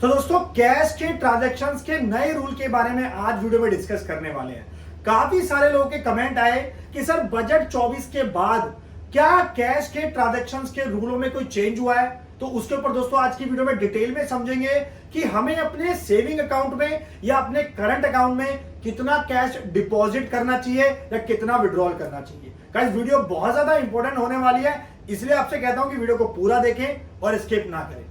तो दोस्तों कैश के ट्रांजैक्शंस के नए रूल के बारे में आज वीडियो में डिस्कस करने वाले हैं। काफी सारे लोगों के कमेंट आए कि सर बजट 24 के बाद क्या कैश के ट्रांजैक्शंस के रूलों में कोई चेंज हुआ है। तो उसके ऊपर दोस्तों आज की वीडियो में डिटेल में समझेंगे कि हमें अपने सेविंग अकाउंट में या अपने करंट अकाउंट में कितना कैश डिपॉजिट करना चाहिए या कितना विड्रॉल करना चाहिए। गाइस वीडियो बहुत ज्यादा इंपॉर्टेंट होने वाली है, इसलिए आपसे कहता हूं कि वीडियो को पूरा देखें और स्किप ना करें।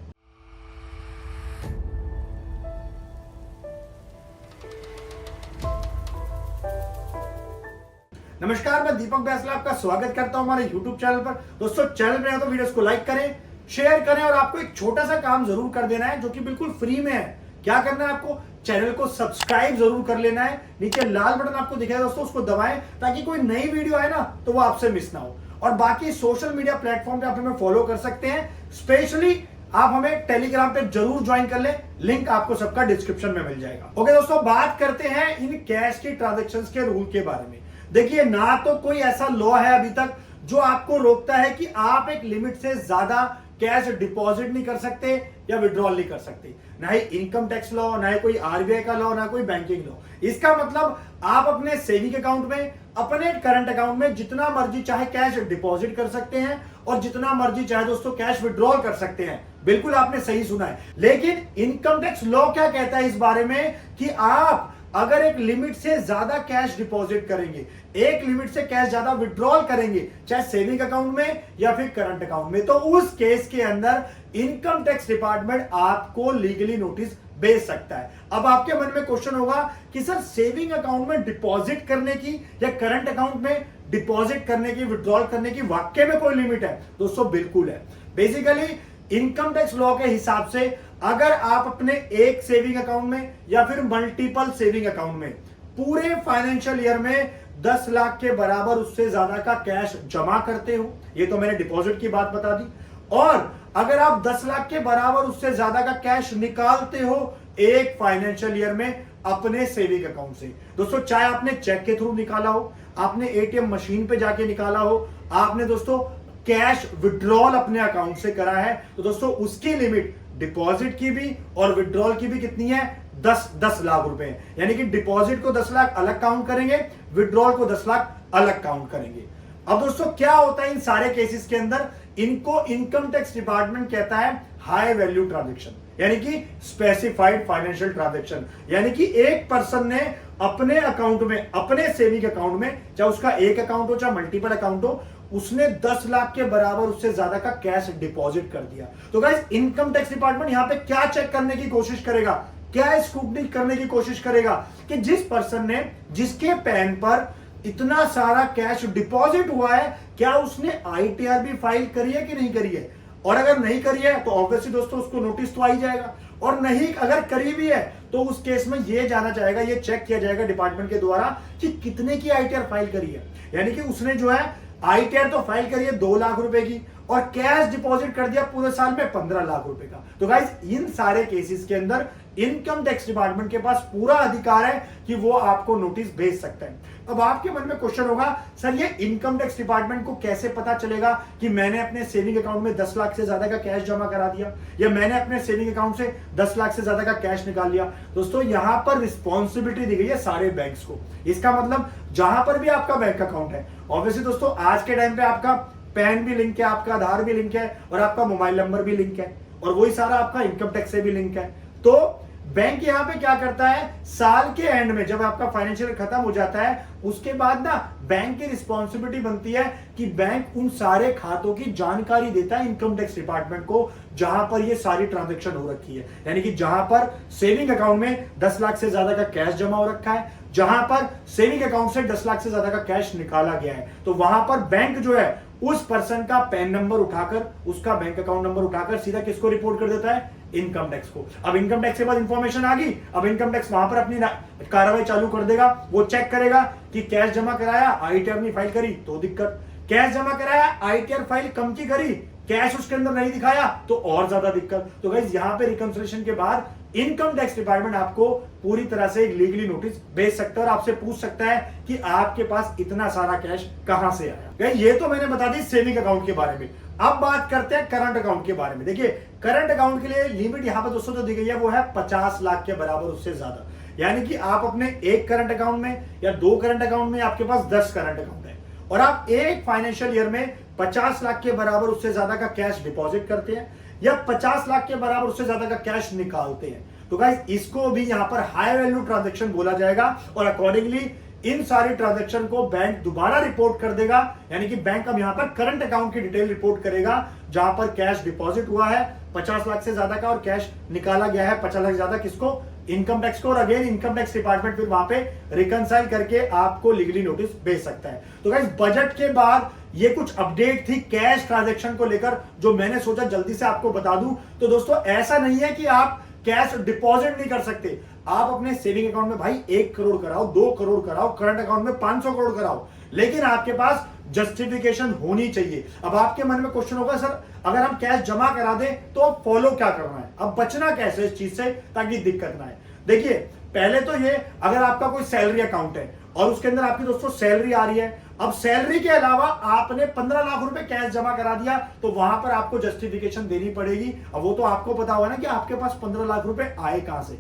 नमस्कार, मैं दीपक बैसला आपका स्वागत करता हूं हमारे YouTube चैनल पर। दोस्तों चैनल पे तो वीडियोस को लाइक करें, शेयर करें और आपको एक छोटा सा काम जरूर कर देना है जो कि बिल्कुल फ्री में है। क्या करना है आपको? चैनल को सब्सक्राइब जरूर कर लेना है। नीचे लाल बटन आपको दिखेगा दोस्तों, उसको दबाएं ताकि कोई नई वीडियो आए ना तो वो आपसे मिस ना हो। और बाकी सोशल मीडिया प्लेटफॉर्म पे आप हमें फॉलो कर सकते हैं। स्पेशली आप हमें टेलीग्राम पे जरूर ज्वाइन कर लें, लिंक आपको सबका डिस्क्रिप्शन में मिल जाएगा। ओके दोस्तों, बात करते हैं इन कैश की ट्रांजैक्शंस के रूल के बारे में। देखिए, ना तो कोई ऐसा लॉ है अभी तक जो आपको रोकता है कि आप एक लिमिट से ज्यादा कैश डिपॉजिट नहीं कर सकते या विड्रॉल नहीं कर सकते। ना ही इनकम टैक्स लॉ, ना ही कोई आरबीआई का लॉ, ना कोई बैंकिंग लॉ। इसका मतलब आप अपने सेविंग अकाउंट में, अपने करंट अकाउंट में जितना मर्जी चाहे कैश डिपॉजिट कर सकते हैं और जितना मर्जी चाहे दोस्तों कैश विड्रॉल कर सकते हैं। बिल्कुल आपने सही सुना है। लेकिन इनकम टैक्स लॉ क्या कहता है इस बारे में कि आप अगर एक लिमिट से ज्यादा कैश डिपॉजिट करेंगे, एक लिमिट से कैश ज्यादा विड्रॉल करेंगे, चाहे सेविंग अकाउंट में या फिर करंट अकाउंट में, तो उस केस के अंदर इनकम टैक्स डिपार्टमेंट आपको लीगली नोटिस भेज सकता है। अब आपके मन में क्वेश्चन होगा कि सर सेविंग अकाउंट में डिपॉजिट करने की या करंट अकाउंट में डिपॉजिट करने की, विड्रॉल करने की वाकई में कोई लिमिट है? दोस्तों बिल्कुल है। बेसिकली इनकम टैक्स लॉ के हिसाब से अगर आप अपने एक सेविंग अकाउंट में या फिर मल्टीपल सेविंग अकाउंट में पूरे फाइनेंशियल ईयर में 10 लाख के बराबर उससे ज्यादा का कैश जमा करते हो, ये तो मैंने डिपॉजिट की बात बता दी, और अगर आप 10 लाख के बराबर उससे ज्यादा का कैश निकालते हो एक फाइनेंशियल ईयर में अपने सेविंग अकाउंट से, दोस्तों चाहे आपने चेक के थ्रू निकाला हो, आपने एटीएम मशीन पे जाके निकाला हो, आपने दोस्तों कैश विड्रॉल अपने अकाउंट से करा है, तो दोस्तों उसकी लिमिट डिपॉजिट की भी और विड्रॉल की भी कितनी है? 10 लाख रुपए। यानी कि डिपॉजिट को 10 लाख अलग काउंट करेंगे, विड्रॉल को 10 लाख अलग काउंट करेंगे। अब दोस्तों क्या होता है इन सारे केसेस के अंदर? इनको इनकम टैक्स डिपार्टमेंट कहता है हाई वैल्यू ट्रांजैक्शन, यानी कि स्पेसिफाइड फाइनेंशियल ट्रांजैक्शन। यानी कि एक पर्सन ने अपने अकाउंट में, अपने सेविंग अकाउंट में, चाहे उसका एक अकाउंट हो चाहे मल्टीपल अकाउंट हो, उसने 10 लाख के बराबर उससे ज्यादा का कैश डिपॉजिट कर दिया। तो गाइस इनकम टैक्स डिपार्टमेंट यहां पे क्या चेक करने की कोशिश करेगा, क्या स्क्रूटनी करने की कोशिश करेगा कि जिस पर्सन ने, जिसके पैन पर इतना सारा कैश डिपॉजिट हुआ है, क्या उसने आईटीआर भी फाइल करी है कि नहीं करी है। और अगर नहीं करी है तो ऑब्वियसली दोस्तों उसको नोटिस तो आ ही जाएगा, और नहीं अगर करी भी है तो उस केस में ये जाना चाहेगा, ये चेक किया जाएगा डिपार्टमेंट के द्वारा कि कितने की आईटीआर फाइल करी है। यानी कि उसने जो है आईटीआर तो फाइल करी है 2 लाख रुपए की और कैश डिपॉजिट कर दिया पूरे साल में 15 लाख रुपए का। तो गाइस इन सारे केसेस के अंदर इनकम टैक्स डिपार्टमेंट के पास पूरा अधिकार है कि वो आपको नोटिस भेज सकता है। अब आपके मन में क्वेश्चन होगा, सर ये इनकम टैक्स डिपार्टमेंट को कैसे पता चलेगा कि मैंने अपने सेविंग अकाउंट में 10 लाख से ज्यादा का कैश जमा करा दिया या मैंने अपने सेविंग अकाउंट से 10 लाख से ज्यादा का कैश निकाल लिया? दोस्तों यहां पर रिस्पॉन्सिबिलिटी दी गई है सारे बैंक्स को। इसका मतलब जहां पर भी आपका बैंक अकाउंट है, ऑब्वियसली दोस्तों आज के टाइम पे आपका पैन भी लिंक है, आपका आधार भी लिंक है और आपका मोबाइल नंबर भी लिंक है, और वही सारा आपका इनकम टैक्स से भी लिंक है। तो बैंक यहां पे क्या करता है, साल के एंड में जब आपका फाइनेंशियल खत्म हो जाता है उसके बाद ना बैंक की रिस्पॉन्सिबिलिटी बनती है कि बैंक उन सारे खातों की जानकारी देता है इनकम टैक्स डिपार्टमेंट को जहां पर ये सारी ट्रांजैक्शन हो रखी है। यानी कि जहां पर सेविंग अकाउंट में 10 लाख से ज्यादा का कैश जमा हो रखा है, जहां पर सेविंग अकाउंट से 10 लाख से ज्यादा का कैश निकाला गया है, तो वहां पर बैंक जो है उस पर्सन का पैन नंबर उठाकर, उसका बैंक अकाउंट नंबर उठाकर सीधा किसको रिपोर्ट कर देता है? इनकम टैक्स को। अब इनकम टैक्स के बाद इंफॉर्मेशन आ गई, अब इनकम टैक्स वहां पर अपनी कार्रवाई चालू कर देगा। वो चेक करेगा कि कैश जमा कराया, आईटीआर नहीं फाइल करी तो दिक्कत, कैश जमा कराया, आईटीआर फाइल कम की करी, कैश उसके अंदर नहीं दिखाया तो और ज्यादा दिक्कत। तो गाइस यहां पे रिकंसिलिएशन के बाद इनकम टैक्स डिपार्टमेंट आपको पूरी तरह से लीगली नोटिस भेज सकता है और आपसे पूछ सकता है कि आपके पास इतना सारा कैश कहां से आया। गाइस ये तो मैंने बता दी सेविंग अकाउंट के बारे में। अब बात करते हैं करंट अकाउंट के बारे में। देखिए करंट अकाउंट के लिए लिमिट यहां पर दोस्तों जो दी गई है वो है 50 लाख के बराबर, उससे ज्यादा। यानी कि आप अपने एक करंट अकाउंट में या 2 करंट अकाउंट में आपके पास 10 करंट अकाउंट है और आप एक फाइनेंशियल ईयर में 50 लाख के बराबर उससे ज्यादा का कैश डिपॉजिट करते हैं या 50 लाख के बराबर उससे ज्यादा का कैश निकालते हैं, तो गाइस इसको भी यहां पर हाई वैल्यू ट्रांजैक्शन बोला जाएगा और अकॉर्डिंगली इन सारी ट्रांजैक्शन को बैंक दोबारा रिपोर्ट कर देगा। यानी कि बैंक अब यहां पर करंट अकाउंट की डिटेल रिपोर्ट करेगा जहां पर कैश डिपॉजिट हुआ है 50 लाख से ज्यादा का और कैश निकाला गया है 50 लाख से ज्यादा, किसको, इनकम टैक्स को। और अगेन इनकम टैक्स डिपार्टमेंट फिर वहां पे रिकंसाइल करके आपको लीगली नोटिस भेज सकता है। तो गाइस बजट के बाद ये कुछ अपडेट थी कैश ट्रांजैक्शन को लेकर जो मैंने सोचा जल्दी से आपको बता दूं। तो दोस्तों ऐसा नहीं है कि आप कैश डिपॉजिट नहीं कर सकते, आप अपने सेविंग अकाउंट में भाई 1 करोड़ कराओ, 2 करोड़ कराओ, करंट अकाउंट में 500 करोड़ कराओ, लेकिन आपके पास जस्टिफिकेशन होनी चाहिए। अब आपके मन में क्वेश्चन होगा सर अगर हम कैश जमा करा दें तो फॉलो क्या करना है, अब बचना कैसे इस चीज से ताकि दिक्कत ना आए। देखिए पहले तो ये अगर आपका कोई सैलरी अकाउंट है और उसके अंदर आपकी दोस्तों सैलरी आ रही है, अब सैलरी के अलावा आपने 15 लाख रुपए कैश जमा करा दिया तो वहां पर आपको जस्टिफिकेशन देनी पड़ेगी। अब वो तो आपको पता होगा ना कि आपके पास 15 लाख रुपए आए कहां से।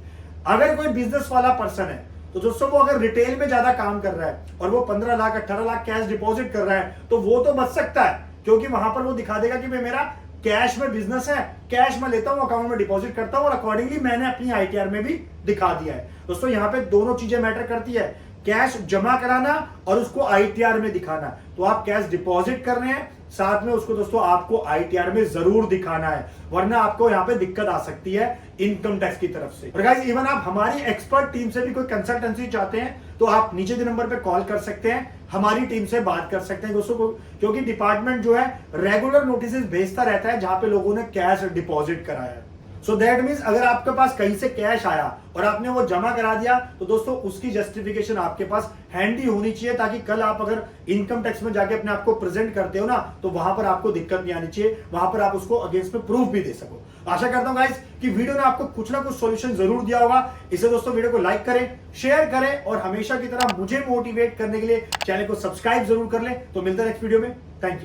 अगर कोई बिजनेस वाला पर्सन है तो दोस्तों वो अगर रिटेल में ज्यादा काम कर रहा है और वो 15 लाख 18 लाख कैश डिपॉजिट कर रहा है तो वो तो बच सकता है, क्योंकि वहां पर वो दिखा देगा कि भाई मेरा कैश में बिजनेस है, कैश में लेता हूं अकाउंट में डिपॉजिट करता हूं और अकॉर्डिंगली मैंने अपनी आईटीआर में भी दिखा दिया है। दोस्तों यहां पे दोनों चीजें मैटर करती है, कैश जमा कराना और उसको आईटीआर में दिखाना। तो आप कैश डिपॉजिट कर रहे हैं साथ में उसको दोस्तों आपको आईटीआर में जरूर दिखाना है, वरना आपको यहां पे दिक्कत आ सकती है इनकम टैक्स की तरफ से। और गाइस इवन आप हमारी एक्सपर्ट टीम से भी कोई कंसल्टेंसी चाहते हैं तो आप नीचे के नंबर पे कॉल कर सकते हैं, हमारी टीम से बात कर सकते हैं दोस्तों को, क्योंकि डिपार्टमेंट जो है रेगुलर नोटिस भेजता रहता है जहां पे लोगों ने कैश डिपॉजिट कराया है। सो दैट मीन्स अगर आपके पास कहीं से कैश आया और आपने वो जमा करा दिया तो दोस्तों उसकी जस्टिफिकेशन आपके पास हैंडी होनी चाहिए, ताकि कल आप अगर इनकम टैक्स में जाके अपने आप को प्रेजेंट करते हो ना तो वहां पर आपको दिक्कत नहीं आनी चाहिए, वहां पर आप उसको अगेंस्ट में प्रूफ भी दे सको। आशा करता हूं गाइस कि वीडियो ने आपको कुछ ना कुछ सॉल्यूशन जरूर दिया होगा। इसे दोस्तों वीडियो को लाइक करें, शेयर करें और हमेशा की तरह मुझे मोटिवेट करने के लिए चैनल को सब्सक्राइब जरूर कर लें। तो मिलते हैं नेक्स्ट वीडियो में, थैंक यू।